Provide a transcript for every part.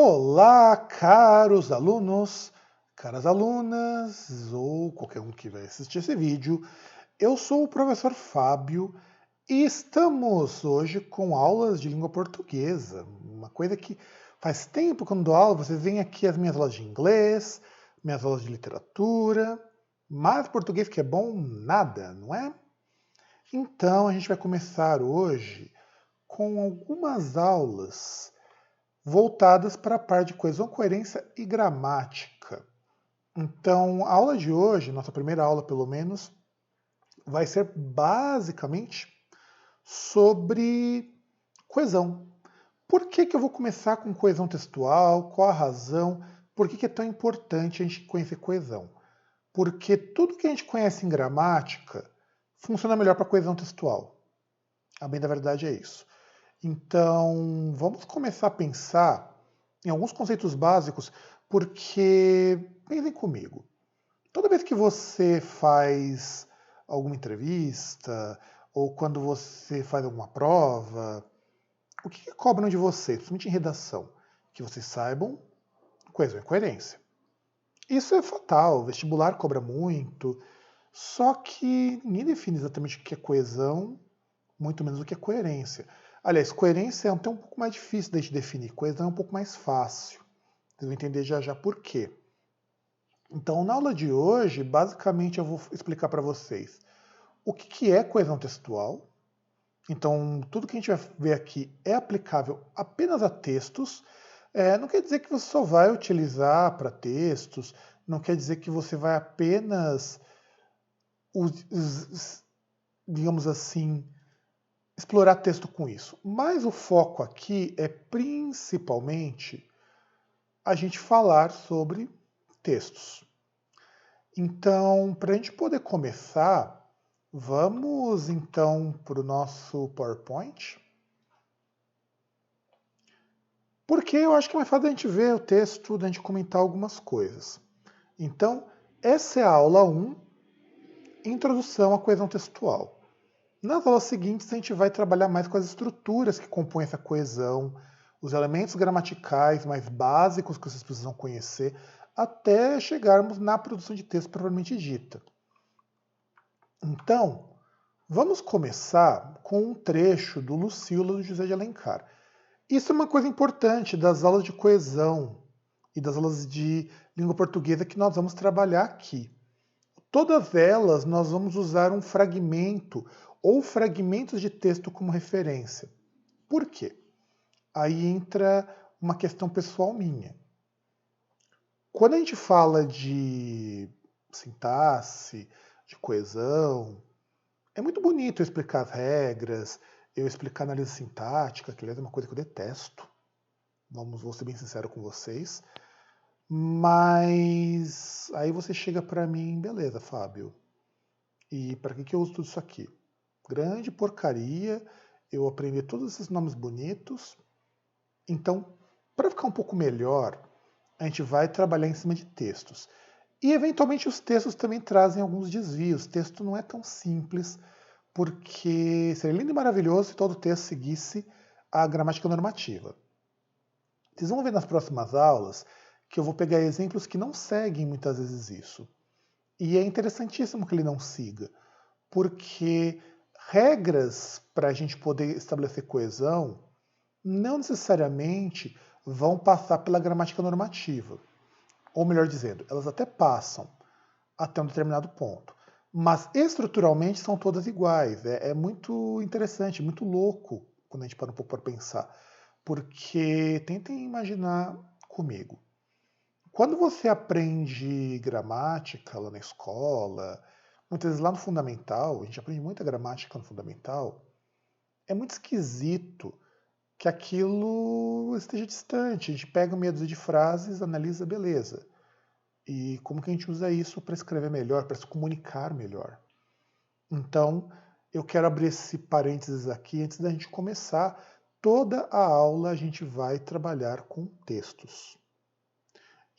Olá, caros alunos, caras alunas, ou qualquer um que vai assistir esse vídeo. Eu sou o professor Fábio e estamos hoje com aulas de língua portuguesa. Uma coisa que faz tempo que eu não dou aula, vocês veem aqui as minhas aulas de inglês, minhas aulas de literatura, mas português que é bom, nada, não é? Então a gente vai começar hoje com algumas aulas voltadas para a parte de coesão, coerência e gramática. Então, a aula de hoje, nossa primeira aula pelo menos, vai ser basicamente sobre coesão. Por que eu vou começar com coesão textual? Qual a razão? Por que é tão importante a gente conhecer coesão? Porque tudo que a gente conhece em gramática funciona melhor para coesão textual. A bem da verdade é isso. Então, vamos começar a pensar em alguns conceitos básicos, porque, pensem comigo, toda vez que você faz alguma entrevista, ou quando você faz alguma prova, o que cobram de você, principalmente em redação? Que vocês saibam coesão e coerência. Isso é fatal, o vestibular cobra muito, só que ninguém define exatamente o que é coesão, muito menos o que é coerência. Aliás, coerência é até um pouco mais difícil de definir, coesão é um pouco mais fácil. Vocês vão entender já já por quê. Então, na aula de hoje, basicamente eu vou explicar para vocês o que é coesão textual. Então, tudo que a gente vai ver aqui é aplicável apenas a textos. Não quer dizer que você só vai utilizar para textos, não quer dizer que você vai apenas, digamos assim, explorar texto com isso. Mas o foco aqui é principalmente a gente falar sobre textos. Então, para a gente poder começar, vamos então para o nosso PowerPoint. Porque eu acho que é mais fácil a gente ver o texto, a gente comentar algumas coisas. Então, essa é a aula 1, Introdução à Coesão Textual. Nas aulas seguintes, a gente vai trabalhar mais com as estruturas que compõem essa coesão, os elementos gramaticais mais básicos que vocês precisam conhecer, até chegarmos na produção de texto propriamente dita. Então, vamos começar com um trecho do Lucília do José de Alencar. Isso é uma coisa importante das aulas de coesão e das aulas de língua portuguesa que nós vamos trabalhar aqui. Todas elas nós vamos usar um fragmento ou fragmentos de texto como referência. Por quê? Aí entra uma questão pessoal minha. Quando a gente fala de sintaxe, de coesão, é muito bonito eu explicar as regras, eu explicar análise sintática, que aliás é uma coisa que eu detesto. Vou ser bem sincero com vocês. Mas aí você chega para mim, beleza, Fábio. E para que eu uso tudo isso aqui? Grande porcaria, eu aprendi todos esses nomes bonitos. Então, para ficar um pouco melhor, a gente vai trabalhar em cima de textos. E, eventualmente, os textos também trazem alguns desvios. O texto não é tão simples, porque seria lindo e maravilhoso se todo texto seguisse a gramática normativa. Vocês vão ver nas próximas aulas que eu vou pegar exemplos que não seguem muitas vezes isso. E é interessantíssimo que ele não siga, porque regras para a gente poder estabelecer coesão não necessariamente vão passar pela gramática normativa. Ou melhor dizendo, elas até passam até um determinado ponto. Mas estruturalmente são todas iguais. É muito interessante, muito louco quando a gente para um pouco para pensar. Porque tentem imaginar comigo. Quando você aprende gramática lá na escola, muitas vezes lá no fundamental, a gente aprende muita gramática no fundamental, é muito esquisito que aquilo esteja distante. A gente pega meia dúzia de frases, analisa, beleza. E como que a gente usa isso para escrever melhor, para se comunicar melhor? Então, eu quero abrir esse parênteses aqui antes da gente começar. Toda a aula a gente vai trabalhar com textos.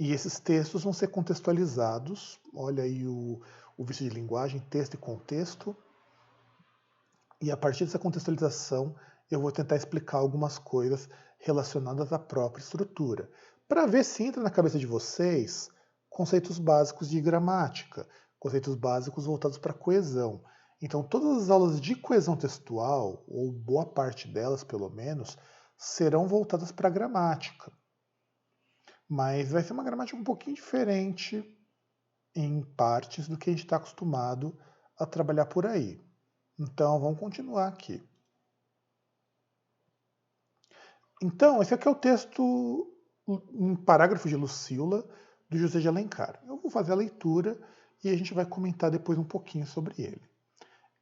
E esses textos vão ser contextualizados. Olha aí o vício de linguagem, texto e contexto. E a partir dessa contextualização, eu vou tentar explicar algumas coisas relacionadas à própria estrutura. para ver se entra na cabeça de vocês conceitos básicos de gramática, conceitos básicos voltados para coesão. Então, todas as aulas de coesão textual, ou boa parte delas pelo menos, serão voltadas para a gramática. Mas vai ser uma gramática um pouquinho diferente em partes do que a gente está acostumado a trabalhar por aí. Então, vamos continuar aqui. Então, esse aqui é o texto, um parágrafo de Lucília, do José de Alencar. Eu vou fazer a leitura e a gente vai comentar depois um pouquinho sobre ele.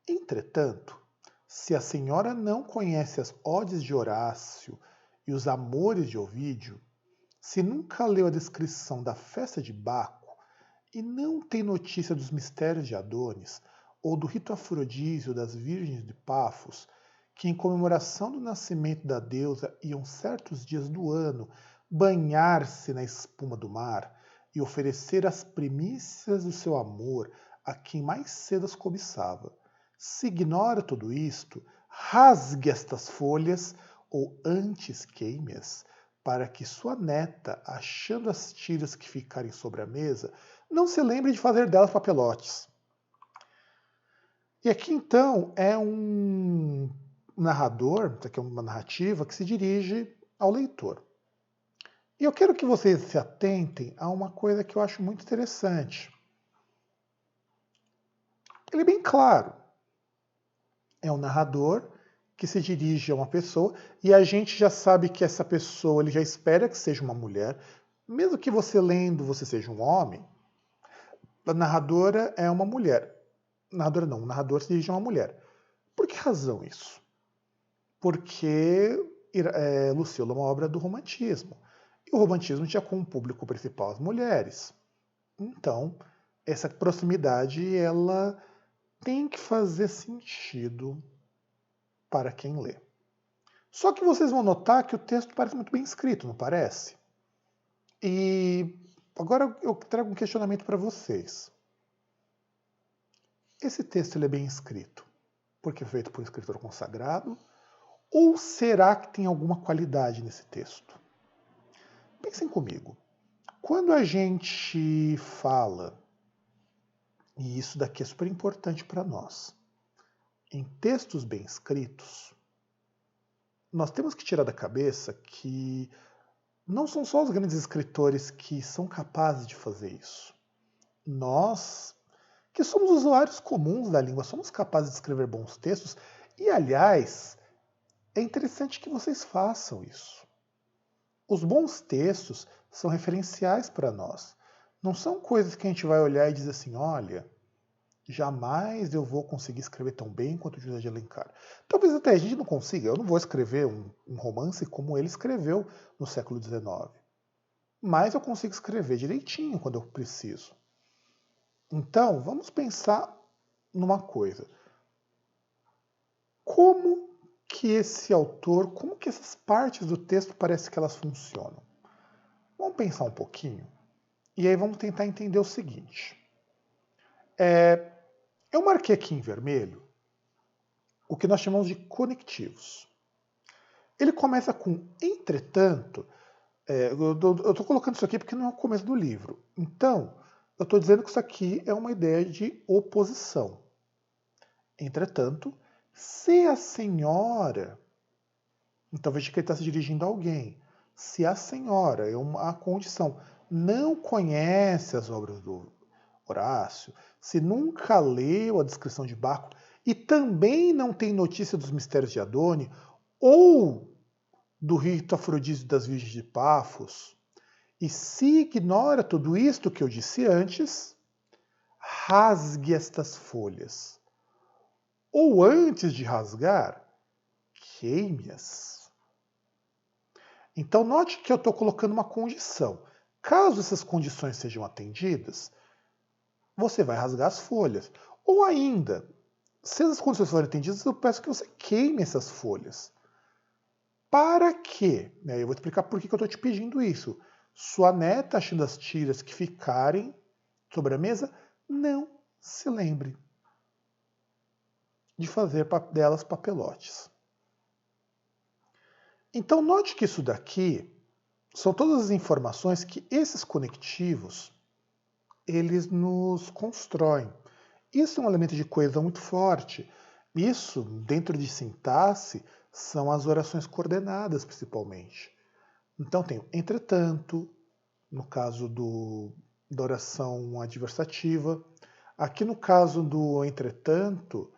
Entretanto, se a senhora não conhece as odes de Horácio e os amores de Ovídio, se nunca leu a descrição da festa de Baco e não tem notícia dos mistérios de Adonis ou do rito afrodísio das virgens de Pafos, que em comemoração do nascimento da deusa iam certos dias do ano banhar-se na espuma do mar e oferecer as primícias do seu amor a quem mais cedo as cobiçava. Se ignora tudo isto, rasgue estas folhas, ou antes queime-as, para que sua neta, achando as tiras que ficarem sobre a mesa, não se lembre de fazer delas papelotes. E aqui então é um narrador, isso aqui é uma narrativa que se dirige ao leitor. E eu quero que vocês se atentem a uma coisa que eu acho muito interessante. Ele é bem claro. É um narrador que se dirige a uma pessoa e a gente já sabe que essa pessoa, ele já espera que seja uma mulher. Mesmo que você lendo, você seja um homem, a narradora é uma mulher. Narradora não, o narrador se dirige a uma mulher. Por que razão isso? Porque Lucília é uma obra do romantismo. E o romantismo tinha como público principal as mulheres. Então, essa proximidade, ela tem que fazer sentido para quem lê. Só que vocês vão notar que o texto parece muito bem escrito, não parece? E agora eu trago um questionamento para vocês. Esse texto ele é bem escrito porque é feito por um escritor consagrado? Ou será que tem alguma qualidade nesse texto? Pensem comigo. Quando a gente fala, e isso daqui é super importante para nós, em textos bem escritos, nós temos que tirar da cabeça que não são só os grandes escritores que são capazes de fazer isso. Nós, que somos usuários comuns da língua, somos capazes de escrever bons textos e, aliás, é interessante que vocês façam isso. Os bons textos são referenciais para nós. Não são coisas que a gente vai olhar e dizer assim, olha, jamais eu vou conseguir escrever tão bem quanto o José de Alencar. Talvez até a gente não consiga, eu não vou escrever um romance como ele escreveu no século XIX. Mas eu consigo escrever direitinho quando eu preciso. Então, vamos pensar numa coisa. Como que esse autor, como que essas partes do texto parece que elas funcionam? Vamos pensar um pouquinho e aí vamos tentar entender o seguinte. Eu marquei aqui em vermelho o que nós chamamos de conectivos. Ele começa com entretanto. Eu estou colocando isso aqui porque não é o começo do livro. Então, eu estou dizendo que isso aqui é uma ideia de oposição. Entretanto, se a senhora, então veja que ele está se dirigindo a alguém, se a senhora, é uma condição, não conhece as obras do Horácio, se nunca leu a descrição de Baco e também não tem notícia dos mistérios de Adone ou do rito afrodísio das virgens de Pafos, e se ignora tudo isto que eu disse antes, rasgue estas folhas. Ou antes de rasgar, queime-as. Então note que eu estou colocando uma condição. Caso essas condições sejam atendidas, você vai rasgar as folhas. Ou ainda, se as condições forem atendidas, eu peço que você queime essas folhas. Para quê? Eu vou explicar por que eu estou te pedindo isso. Sua neta, achando as tiras que ficarem sobre a mesa, não se lembre de fazer delas papelotes. Então note que isso daqui são todas as informações que esses conectivos eles nos constroem. Isso é um elemento de coesão muito forte. Isso, dentro de sintaxe, são as orações coordenadas, principalmente. Então, tem entretanto, no caso da oração adversativa. Aqui, no caso do entretanto,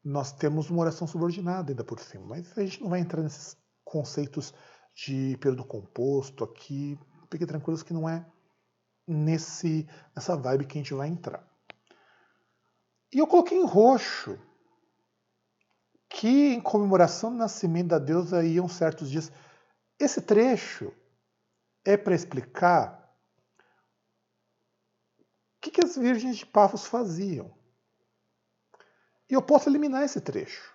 nós temos uma oração subordinada ainda por cima. Mas a gente não vai entrar nesses conceitos de período composto aqui. Fiquem tranquilos que não é nessa vibe que a gente vai entrar. E eu coloquei em roxo que em comemoração do nascimento da deusa iam certos dias. Esse trecho é para explicar o que as virgens de Pafos faziam. E eu posso eliminar esse trecho,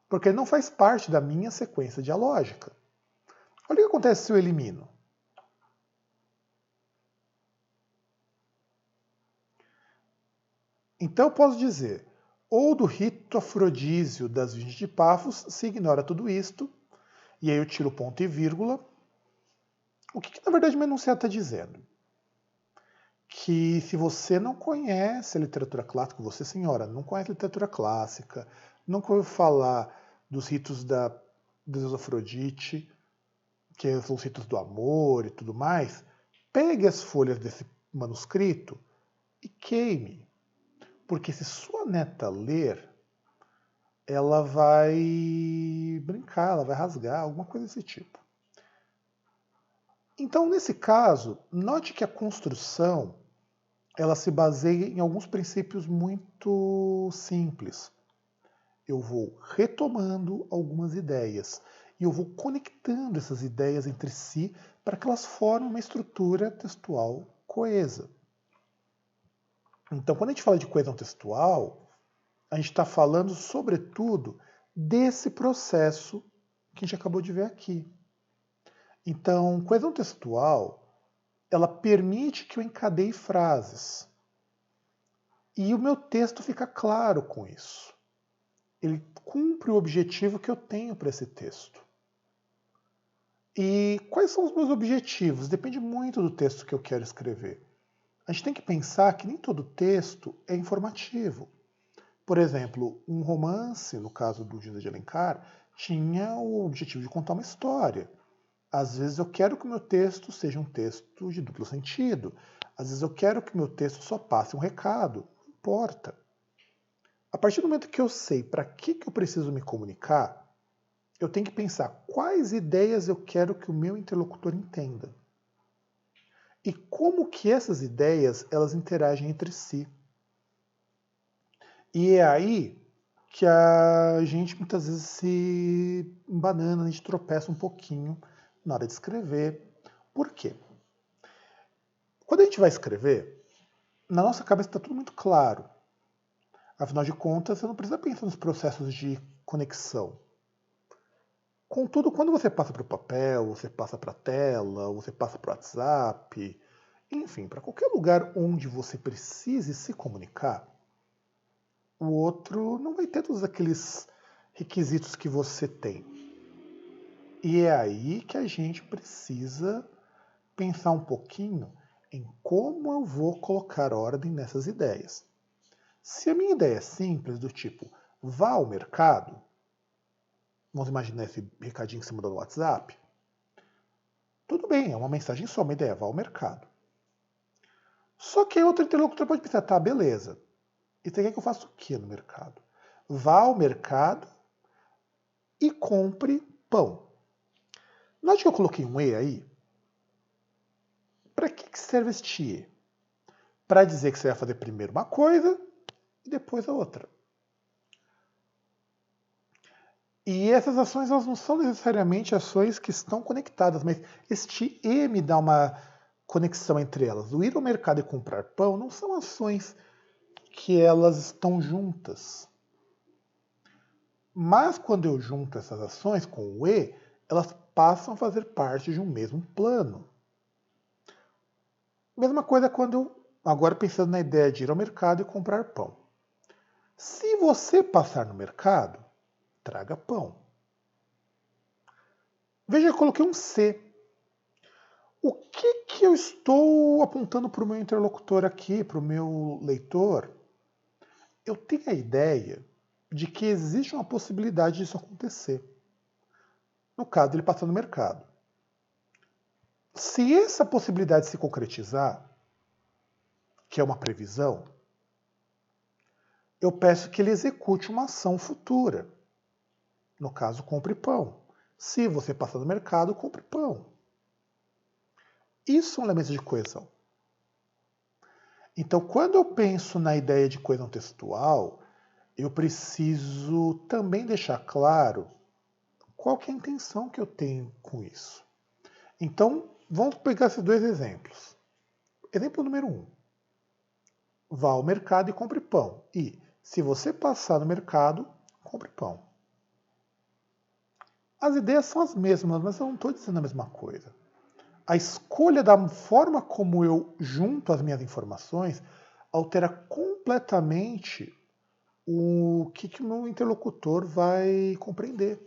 porque ele não faz parte da minha sequência dialógica. Olha o que acontece se eu elimino. Então eu posso dizer, ou do rito afrodísio das virgens de Pafos se ignora tudo isto, e aí eu tiro ponto e vírgula. O que na verdade o meu enunciado está dizendo? Que se você não conhece a literatura clássica, você, senhora, não conhece a literatura clássica, nunca ouviu falar dos ritos da deusa Afrodite, que são os ritos do amor e tudo mais, pegue as folhas desse manuscrito e queime. Porque se sua neta ler, ela vai brincar, ela vai rasgar, alguma coisa desse tipo. Então, nesse caso, note que a construção ela se baseia em alguns princípios muito simples. Eu vou retomando algumas ideias e eu vou conectando essas ideias entre si para que elas formem uma estrutura textual coesa. Então, quando a gente fala de coesão textual, a gente está falando, sobretudo, desse processo que a gente acabou de ver aqui. Então, coesão textual, ela permite que eu encadeie frases. E o meu texto fica claro com isso. Ele cumpre o objetivo que eu tenho para esse texto. E quais são os meus objetivos? Depende muito do texto que eu quero escrever. A gente tem que pensar que nem todo texto é informativo. Por exemplo, um romance, no caso do José de Alencar, tinha o objetivo de contar uma história. Às vezes eu quero que o meu texto seja um texto de duplo sentido. Às vezes eu quero que o meu texto só passe um recado. Não importa. A partir do momento que eu sei para que eu preciso me comunicar, eu tenho que pensar quais ideias eu quero que o meu interlocutor entenda. E como que essas ideias elas interagem entre si. E é aí que a gente muitas vezes se embanana, a gente tropeça um pouquinho na hora de escrever. Por quê? Quando a gente vai escrever, na nossa cabeça está tudo muito claro. Afinal de contas, você não precisa pensar nos processos de conexão. Contudo, quando você passa para o papel, você passa para a tela, você passa para o WhatsApp, enfim, para qualquer lugar onde você precise se comunicar, o outro não vai ter todos aqueles requisitos que você tem. E é aí que a gente precisa pensar um pouquinho em como eu vou colocar ordem nessas ideias. Se a minha ideia é simples, do tipo, vá ao mercado, vamos imaginar esse recadinho que você mandou no WhatsApp, tudo bem, é uma mensagem só, uma ideia, vá ao mercado. Só que aí outro interlocutor pode pensar, tá, beleza, e você quer que eu faça o que no mercado? Vá ao mercado e compre pão. Note que eu coloquei um E aí. Para que serve este E? Para dizer que você vai fazer primeiro uma coisa e depois a outra. E essas ações elas não são necessariamente ações que estão conectadas, mas este E me dá uma conexão entre elas. O ir ao mercado e comprar pão não são ações que elas estão juntas. Mas quando eu junto essas ações com o E, elas passam a fazer parte de um mesmo plano. Mesma coisa quando eu, agora pensando na ideia de ir ao mercado e comprar pão. Se você passar no mercado, traga pão. Veja, eu coloquei um C. O que eu estou apontando para o meu interlocutor aqui, para o meu leitor? Eu tenho a ideia de que existe uma possibilidade disso acontecer. No caso, ele passar no mercado. Se essa possibilidade se concretizar, que é uma previsão, eu peço que ele execute uma ação futura. No caso, compre pão. Se você passar no mercado, compre pão. Isso é um elemento de coesão. Então, quando eu penso na ideia de coesão textual, eu preciso também deixar claro qual que é a intenção que eu tenho com isso. Então, vamos pegar esses dois exemplos. Exemplo número 1. Vá ao mercado e compre pão. E, se você passar no mercado, compre pão. As ideias são as mesmas, mas eu não estou dizendo a mesma coisa. A escolha da forma como eu junto as minhas informações altera completamente o que o meu interlocutor vai compreender.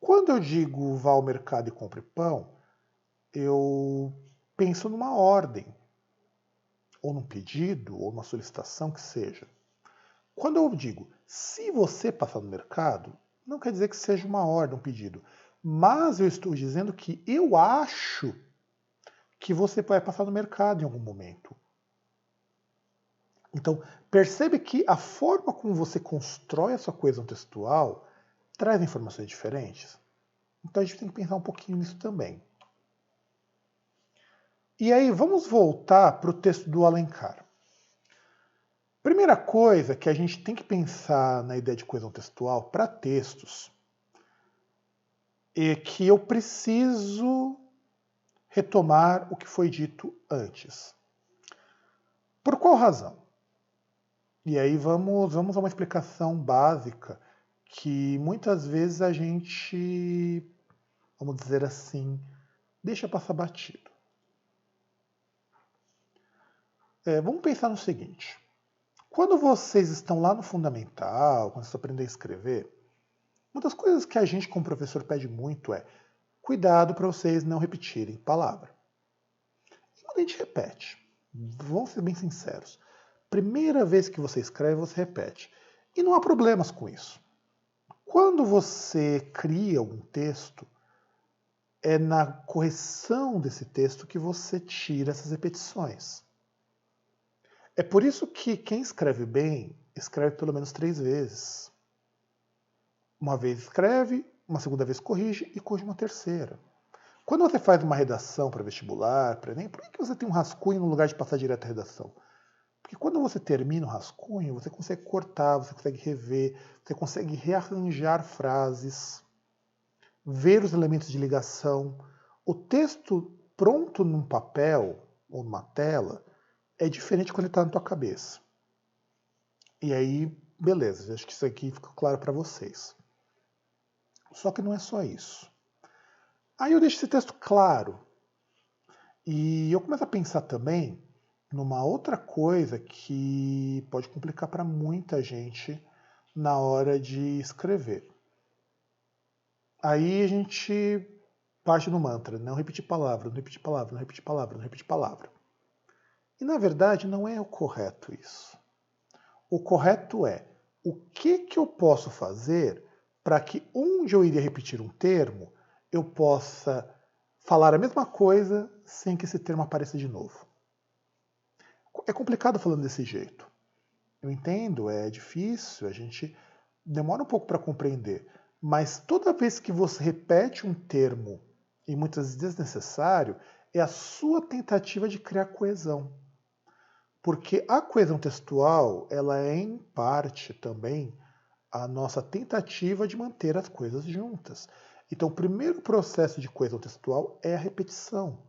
Quando eu digo vá ao mercado e compre pão, eu penso numa ordem, ou num pedido, ou numa solicitação que seja. Quando eu digo se você passar no mercado, não quer dizer que seja uma ordem, um pedido. Mas eu estou dizendo que eu acho que você vai passar no mercado em algum momento. Então, percebe que a forma como você constrói a sua coesão textual traz informações diferentes. Então a gente tem que pensar um pouquinho nisso também. E aí, vamos voltar para o texto do Alencar. Primeira coisa que a gente tem que pensar na ideia de coesão textual para textos é que eu preciso retomar o que foi dito antes. Por qual razão? E aí vamos a uma explicação básica que muitas vezes a gente, vamos dizer assim, deixa passar batido. Vamos pensar no seguinte. Quando vocês estão lá no fundamental, quando vocês aprendem a escrever, uma das coisas que a gente como professor pede muito é cuidado para vocês não repetirem palavra. E quando a gente repete, vamos ser bem sinceros, primeira vez que você escreve, você repete. E não há problemas com isso. Quando você cria um texto, é na correção desse texto que você tira essas repetições. É por isso que quem escreve bem, escreve pelo menos 3 vezes. Uma vez escreve, uma segunda vez corrige e corrige uma terceira. Quando você faz uma redação para vestibular, para Enem, por que você tem um rascunho no lugar de passar direto à redação? Porque quando você termina o rascunho, você consegue cortar, você consegue rever, você consegue rearranjar frases, ver os elementos de ligação. O texto pronto num papel ou numa tela é diferente quando ele está na tua cabeça. E aí, beleza, acho que isso aqui fica claro para vocês. Só que não é só isso. Aí eu deixo esse texto claro. E eu começo a pensar também numa outra coisa que pode complicar para muita gente na hora de escrever. Aí a gente parte no mantra, não repetir palavra, não repetir palavra, não repetir palavra, não repetir palavra. E na verdade não é o correto isso. O correto é o que eu posso fazer para que onde eu iria repetir um termo, eu possa falar a mesma coisa sem que esse termo apareça de novo. É complicado falando desse jeito. Eu entendo, é difícil, a gente demora um pouco para compreender. Mas toda vez que você repete um termo, e muitas vezes desnecessário, é a sua tentativa de criar coesão. Porque a coesão textual, ela é em parte também a nossa tentativa de manter as coisas juntas. Então, o primeiro processo de coesão textual é a repetição.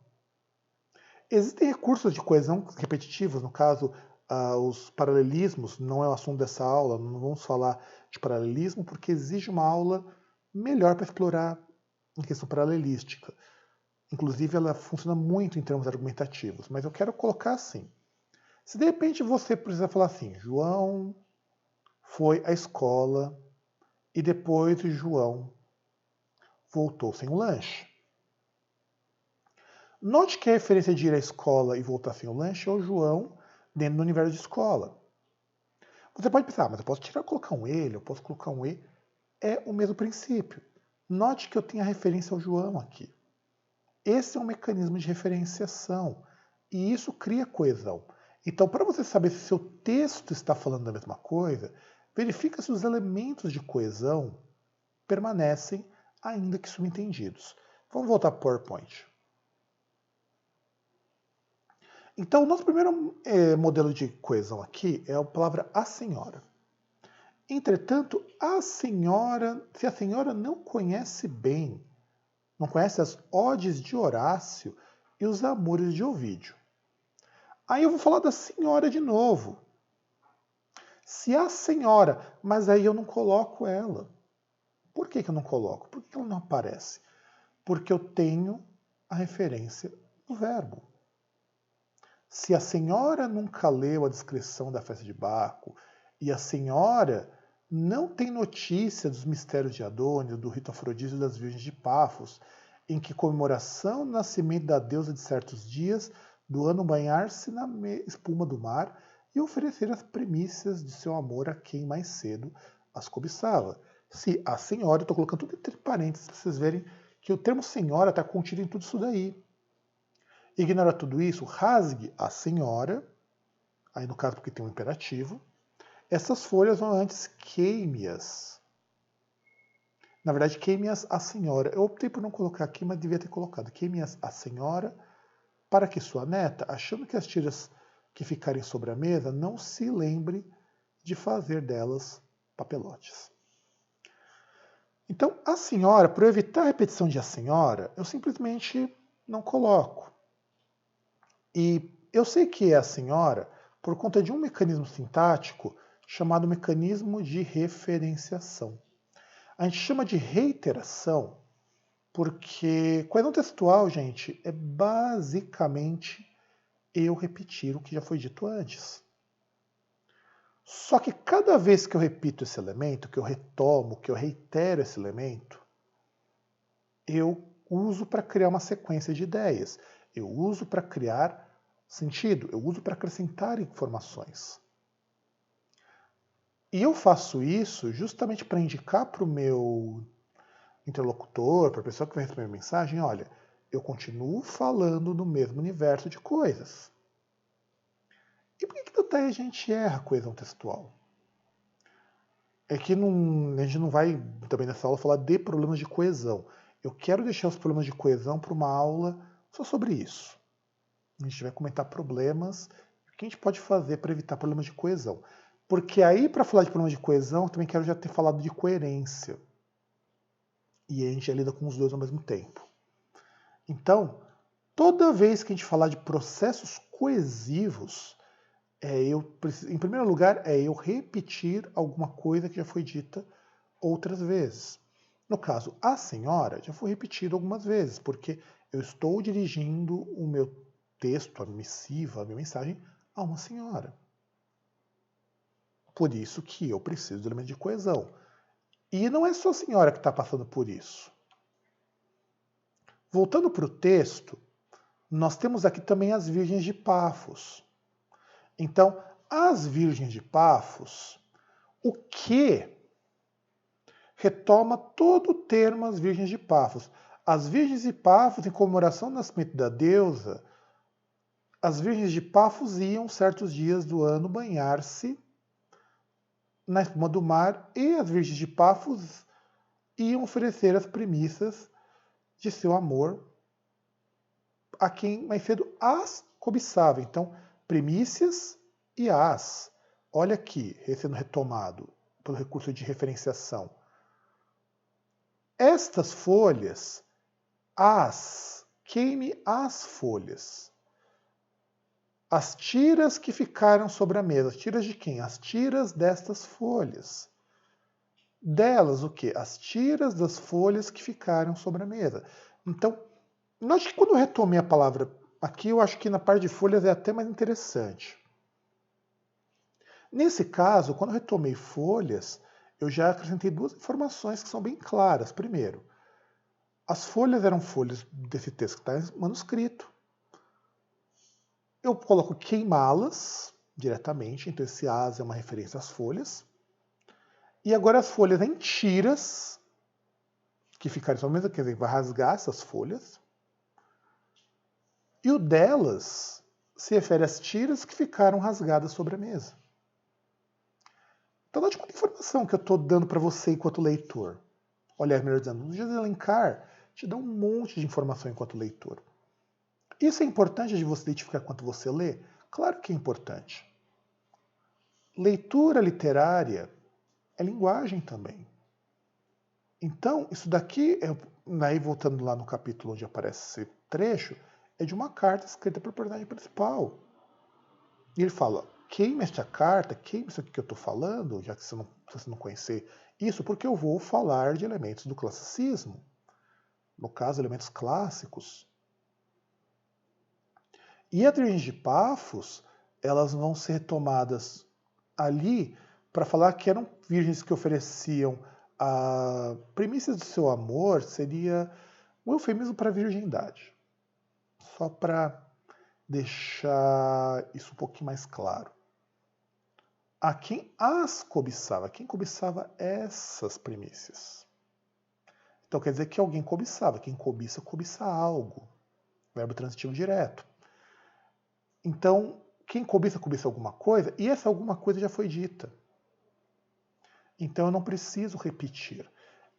Existem recursos de coesão repetitivos, no caso, os paralelismos, não é o assunto dessa aula, não vamos falar de paralelismo, porque exige uma aula melhor para explorar a questão paralelística. Inclusive, ela funciona muito em termos argumentativos, mas eu quero colocar assim. Se de repente você precisa falar assim, João foi à escola e depois João voltou sem o lanche. Note que a referência de ir à escola e voltar sem o lanche é o João dentro do universo de escola. Você pode pensar, mas eu posso colocar um ele, eu posso colocar um e. É o mesmo princípio. Note que eu tenho a referência ao João aqui. Esse é um mecanismo de referenciação e isso cria coesão. Então, para você saber se seu texto está falando da mesma coisa, verifica se os elementos de coesão permanecem, ainda que subentendidos. Vamos voltar para o PowerPoint. Então, o nosso primeiro modelo de coesão aqui é a palavra a senhora. Entretanto, se a senhora não conhece bem, não conhece as odes de Horácio e os amores de Ovídio. Aí eu vou falar da senhora de novo. Se a senhora, mas aí eu não coloco ela. Por que eu não coloco? Por que ela não aparece? Porque eu tenho a referência do verbo. Se a senhora nunca leu a descrição da festa de Baco e a senhora não tem notícia dos mistérios de Adônio, do rito afrodísio das virgens de Pafos, em que comemoração do nascimento da deusa de certos dias do ano banhar-se na espuma do mar e oferecer as primícias de seu amor a quem mais cedo as cobiçava. Se a senhora, eu estou colocando tudo entre parênteses para vocês verem que o termo senhora está contido em tudo isso daí. Ignora tudo isso, rasgue a senhora, aí no caso porque tem um imperativo. Essas folhas vão antes queime-as. Na verdade, queime-as a senhora. Eu optei por não colocar aqui, mas devia ter colocado. Queime-as a senhora, para que sua neta, achando que as tiras que ficarem sobre a mesa, não se lembre de fazer delas papelotes. Então, a senhora, para evitar a repetição de a senhora, eu simplesmente não coloco. E eu sei que é a senhora por conta de um mecanismo sintático chamado mecanismo de referenciação. A gente chama de reiteração porque coesão textual, gente, é basicamente eu repetir o que já foi dito antes. Só que cada vez que eu repito esse elemento, que eu retomo, que eu reitero esse elemento, eu uso para criar uma sequência de ideias. Eu uso para criar sentido, eu uso para acrescentar informações. E eu faço isso justamente para indicar para o meu interlocutor, para a pessoa que vai receber a mensagem, olha, eu continuo falando no mesmo universo de coisas. E por que até a gente erra a coesão textual? É que a gente não vai também nessa aula falar de problemas de coesão. Eu quero deixar os problemas de coesão para uma aula só sobre isso. A gente vai comentar problemas, o que a gente pode fazer para evitar problemas de coesão. Porque aí, para falar de problemas de coesão, eu também quero já ter falado de coerência. E a gente já lida com os dois ao mesmo tempo. Então, toda vez que a gente falar de processos coesivos, em primeiro lugar, é eu repetir alguma coisa que já foi dita outras vezes. No caso, a senhora já foi repetido algumas vezes, porque eu estou dirigindo o meu texto, a missiva, a minha mensagem, a uma senhora. Por isso que eu preciso do elemento de coesão. E não é só a senhora que está passando por isso. Voltando para o texto, nós temos aqui também as virgens de Pafos. Então, as virgens de Pafos, o que retoma todo o termo as virgens de Pafos. As virgens de Pafos, em comemoração do nascimento da deusa, as virgens de Pafos iam certos dias do ano banhar-se na espuma do mar e as virgens de Pafos iam oferecer as primícias de seu amor a quem mais cedo as cobiçava. Então, primícias e as. Olha aqui, sendo retomado pelo recurso de referenciação. Estas folhas, queime as folhas. As tiras que ficaram sobre a mesa. As tiras de quem? As tiras destas folhas. Delas, o quê? As tiras das folhas que ficaram sobre a mesa. Então, note que quando eu retomei a palavra aqui, eu acho que na parte de folhas é até mais interessante. Nesse caso, quando eu retomei folhas, eu já acrescentei duas informações que são bem claras. Primeiro, As folhas eram folhas desse texto que está manuscrito. Eu coloco queimá-las diretamente, então esse as é uma referência às folhas. E agora as folhas em tiras, que ficaram só mesmo, quer dizer, vai rasgar essas folhas. E o delas se refere às tiras que ficaram rasgadas sobre a mesa. Então, note quanta informação que eu estou dando para você enquanto leitor. Olha, melhor dizendo, o José Alencar te dá um monte de informação enquanto leitor. Isso é importante de você identificar quanto você lê? Claro que é importante. Leitura literária é linguagem também. Então, isso daqui, aí voltando lá no capítulo onde aparece esse trecho, é de uma carta escrita pelo personagem principal. E ele fala, queime esta carta, queime isso aqui que eu estou falando, já que se você não conhecer isso, porque eu vou falar de elementos do classicismo. No caso, elementos clássicos. E as virgens de Pafos, elas vão ser retomadas ali para falar que eram virgens que ofereciam a primícias do seu amor, seria um eufemismo para a virgindade. Só para deixar isso um pouquinho mais claro. A quem as cobiçava? Quem cobiçava essas primícias? Então quer dizer que alguém cobiçava. Quem cobiça, cobiça algo. Verbo transitivo direto. Então, quem cobiça, cobiça alguma coisa, e essa alguma coisa já foi dita. Então eu não preciso repetir.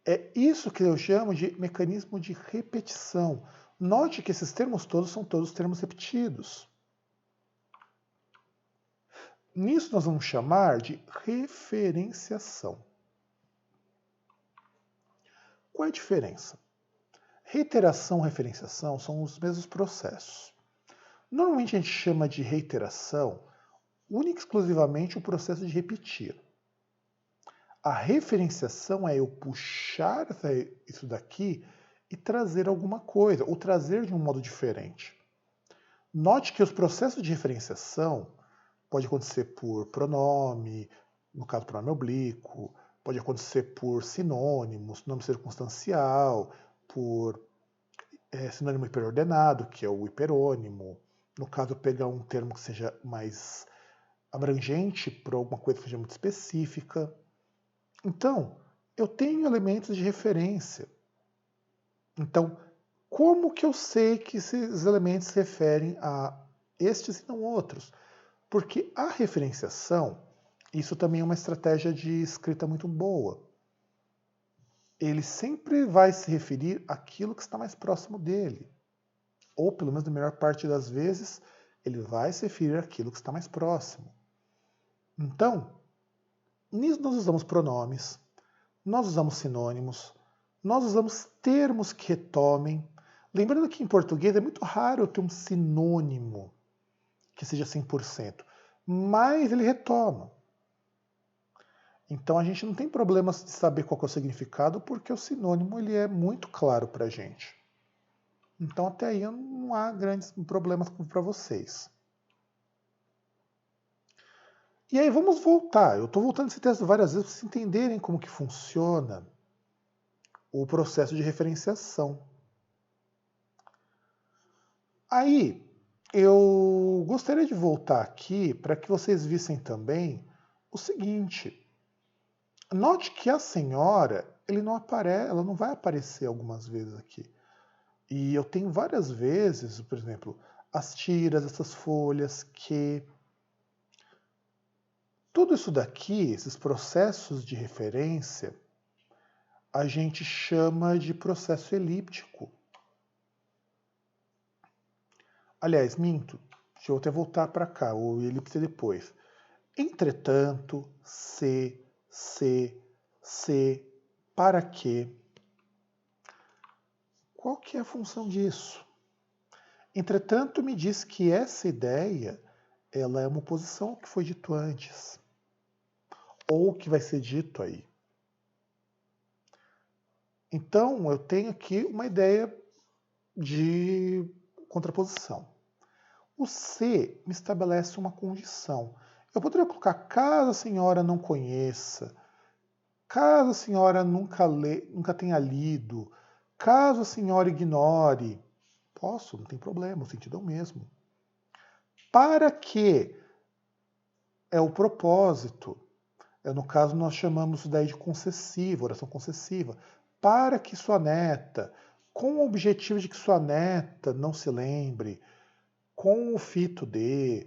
É isso que eu chamo de mecanismo de repetição. Note que esses termos todos são todos termos repetidos. Nisso nós vamos chamar de referenciação. Qual é a diferença? Reiteração e referenciação são os mesmos processos. Normalmente a gente chama de reiteração única e exclusivamente o processo de repetir. A referenciação é eu puxar isso daqui e trazer alguma coisa, ou trazer de um modo diferente. Note que os processos de referenciação pode acontecer por pronome, no caso pronome oblíquo, pode acontecer por sinônimos, nome circunstancial, por sinônimo hiperordenado, que é o hiperônimo. No caso, pegar um termo que seja mais abrangente para alguma coisa que seja muito específica. Então, eu tenho elementos de referência. Então, como que eu sei que esses elementos se referem a estes e não outros? Porque a referenciação, isso também é uma estratégia de escrita muito boa. Ele sempre vai se referir àquilo que está mais próximo dele. Ou, pelo menos na maior parte das vezes, ele vai se referir àquilo que está mais próximo. Então, nisso nós usamos pronomes, nós usamos sinônimos, nós usamos termos que retomem. Lembrando que em português é muito raro eu ter um sinônimo que seja 100%, mas ele retoma. Então a gente não tem problemas de saber qual é o significado, porque o sinônimo ele é muito claro para a gente. Então até aí não há grandes problemas para vocês. E aí vamos voltar. Eu estou voltando esse texto várias vezes para vocês entenderem como que funciona o processo de referenciação. Aí eu gostaria de voltar aqui para que vocês vissem também o seguinte. Note que a senhora, ela não vai aparecer algumas vezes aqui. E eu tenho várias vezes, por exemplo, as tiras, essas folhas, que... Tudo isso daqui, esses processos de referência, a gente chama de processo elíptico. Aliás, minto, deixa eu até voltar para cá, o elipse depois. Entretanto, se, para que. Qual que é a função disso? Entretanto, me diz que essa ideia ela é uma oposição ao que foi dito antes, ou o que vai ser dito aí. Então, eu tenho aqui uma ideia de contraposição. O se me estabelece uma condição. Eu poderia colocar caso a senhora não conheça, caso a senhora nunca tenha lido, Caso a senhora ignore, posso, não tem problema, o sentido é o mesmo. Para que é o propósito. No caso, nós chamamos daí de concessiva, oração concessiva. Para que sua neta, com o objetivo de que sua neta não se lembre, com o fito de,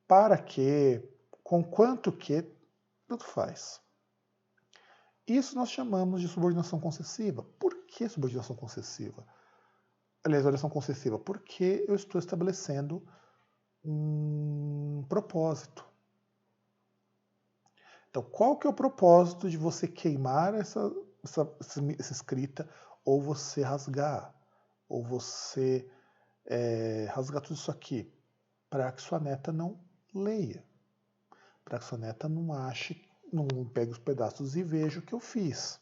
para que, com quanto que, tudo faz. Isso nós chamamos de subordinação concessiva. Por que subordinação concessiva? Aliás, oração concessiva, porque eu estou estabelecendo um propósito. Então, qual que é o propósito de você queimar essa escrita, ou você rasgar, ou você rasgar tudo isso aqui, para que sua neta não leia, para que sua neta não ache, não pegue os pedaços e veja o que eu fiz.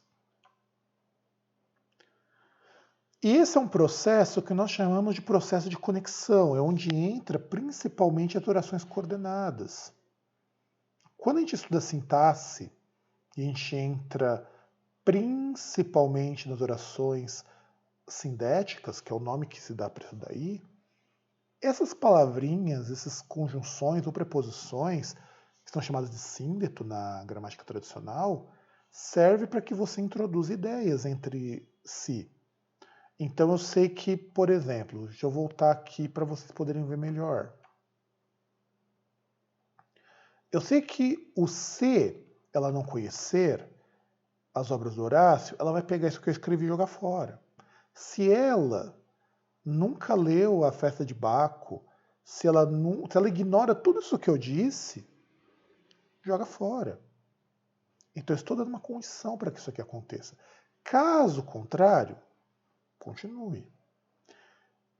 E esse é um processo que nós chamamos de processo de conexão, é onde entra principalmente as orações coordenadas. Quando a gente estuda sintaxe, a gente entra principalmente nas orações sindéticas, que é o nome que se dá para isso daí, essas palavrinhas, essas conjunções ou preposições, que são chamadas de síndeto na gramática tradicional, serve para que você introduza ideias entre si. Então eu sei que, por exemplo, deixa eu voltar aqui para vocês poderem ver melhor. Eu sei que o se ela não conhecer as obras do Horácio, ela vai pegar isso que eu escrevi e jogar fora. Se ela nunca leu a festa de Baco, se ela ignora tudo isso que eu disse, joga fora. Então eu estou dando uma condição para que isso aqui aconteça. Caso contrário, continue.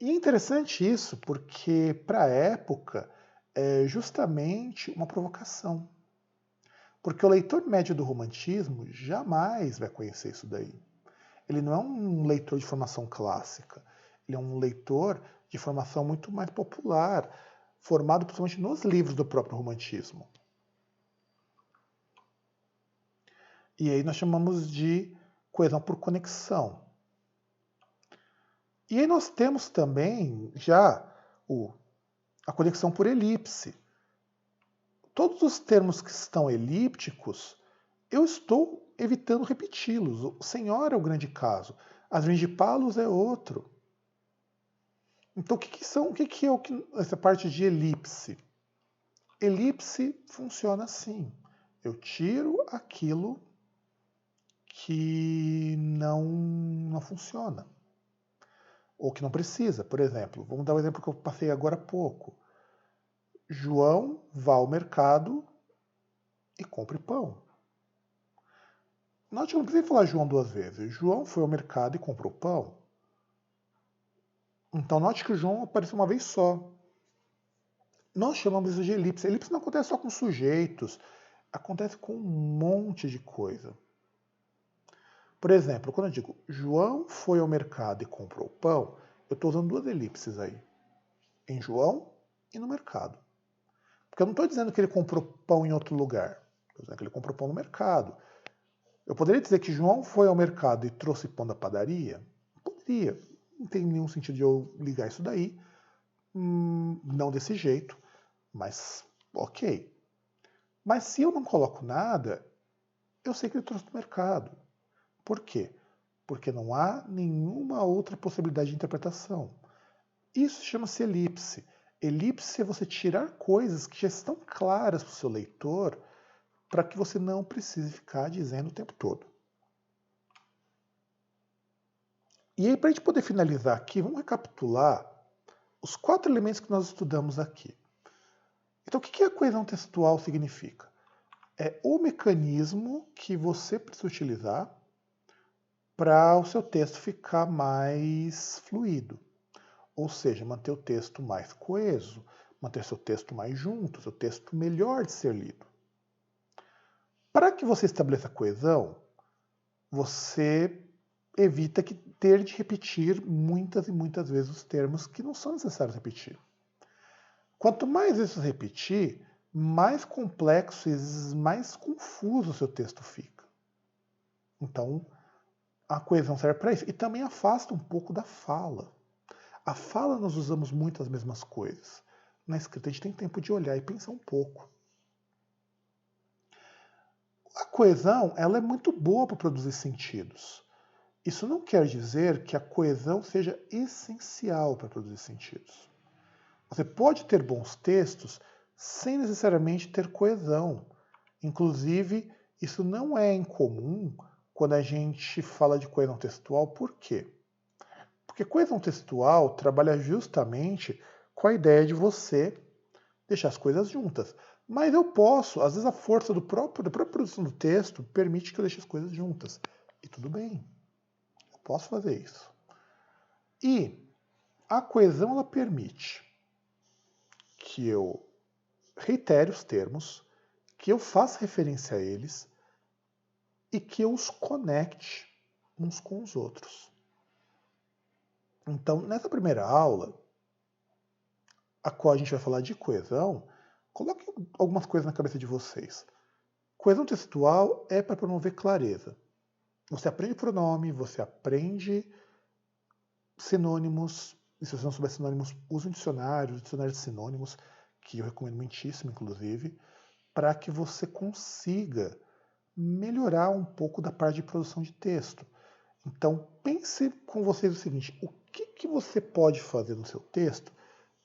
E é interessante isso, porque para a época é justamente uma provocação. Porque o leitor médio do romantismo jamais vai conhecer isso daí. Ele não é um leitor de formação clássica. Ele é um leitor de formação muito mais popular, formado principalmente nos livros do próprio romantismo. E aí nós chamamos de coesão por conexão. E aí nós temos também já a conexão por elipse. Todos os termos que estão elípticos, eu estou evitando repeti-los. O senhor é o grande caso. As vingipalos é outro. Então, o que é essa parte de elipse? Elipse funciona assim. Eu tiro aquilo que não funciona. Ou que não precisa. Por exemplo, vamos dar um exemplo que eu passei agora há pouco. João vá ao mercado e compre pão. Note que eu não precisei falar João duas vezes. João foi ao mercado e comprou pão. Então note que o João apareceu uma vez só. Nós chamamos isso de elipse. Elipse não acontece só com sujeitos, acontece com um monte de coisa. Por exemplo, quando eu digo João foi ao mercado e comprou pão, eu estou usando duas elipses aí. Em João e no mercado. Porque eu não estou dizendo que ele comprou pão em outro lugar. Estou dizendo que ele comprou pão no mercado. Eu poderia dizer que João foi ao mercado e trouxe pão da padaria? Poderia. Não tem nenhum sentido de eu ligar isso daí. Não desse jeito. Mas, ok. Mas se eu não coloco nada, eu sei que ele trouxe do mercado. Por quê? Porque não há nenhuma outra possibilidade de interpretação. Isso chama-se elipse. Elipse é você tirar coisas que já estão claras para o seu leitor, para que você não precise ficar dizendo o tempo todo. E aí, para a gente poder finalizar aqui, vamos recapitular os 4 elementos que nós estudamos aqui. Então, o que a coesão textual significa? É o mecanismo que você precisa utilizar para o seu texto ficar mais fluido. Ou seja, manter o texto mais coeso, manter seu texto mais junto, seu texto melhor de ser lido. Para que você estabeleça coesão, você evita ter de repetir muitas e muitas vezes os termos que não são necessários repetir. Quanto mais vezes você repetir, mais complexo e mais confuso o seu texto fica. Então, A coesão serve para isso. E também afasta um pouco da fala. A fala nós usamos muito as mesmas coisas. Na escrita a gente tem tempo de olhar e pensar um pouco. A coesão ela é muito boa para produzir sentidos. Isso não quer dizer que a coesão seja essencial para produzir sentidos. Você pode ter bons textos sem necessariamente ter coesão. Inclusive, isso não é incomum quando a gente fala de coesão textual. Por quê? Porque coesão textual trabalha justamente com a ideia de você deixar as coisas juntas. Mas eu posso, às vezes a força da própria produção do texto permite que eu deixe as coisas juntas. E tudo bem. Eu posso fazer isso. E a coesão ela permite que eu reitere os termos, que eu faça referência a eles e que eu os conecte uns com os outros. Então, nessa primeira aula, a qual a gente vai falar de coesão, coloque algumas coisas na cabeça de vocês. Coesão textual é para promover clareza. Você aprende pronome, você aprende sinônimos, e se você não souber sinônimos, use um dicionário de sinônimos, que eu recomendo muitíssimo, inclusive, para que você consiga melhorar um pouco da parte de produção de texto. Então, pense com vocês o seguinte, o que você pode fazer no seu texto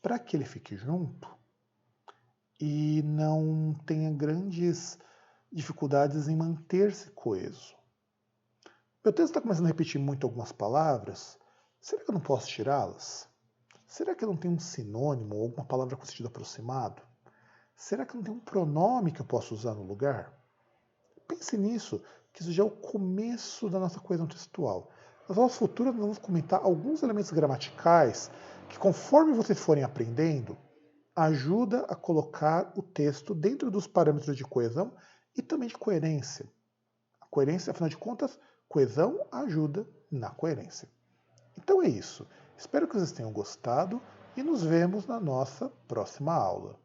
para que ele fique junto e não tenha grandes dificuldades em manter-se coeso. Meu texto está começando a repetir muito algumas palavras. Será que eu não posso tirá-las? Será que eu não tenho um sinônimo ou alguma palavra com sentido aproximado? Será que não tem um pronome que eu posso usar no lugar? Pense nisso, que isso já é o começo da nossa coesão textual. Nas aulas futuras nós vamos comentar alguns elementos gramaticais que, conforme vocês forem aprendendo, ajuda a colocar o texto dentro dos parâmetros de coesão e também de coerência. A coerência, afinal de contas, coesão ajuda na coerência. Então é isso. Espero que vocês tenham gostado e nos vemos na nossa próxima aula.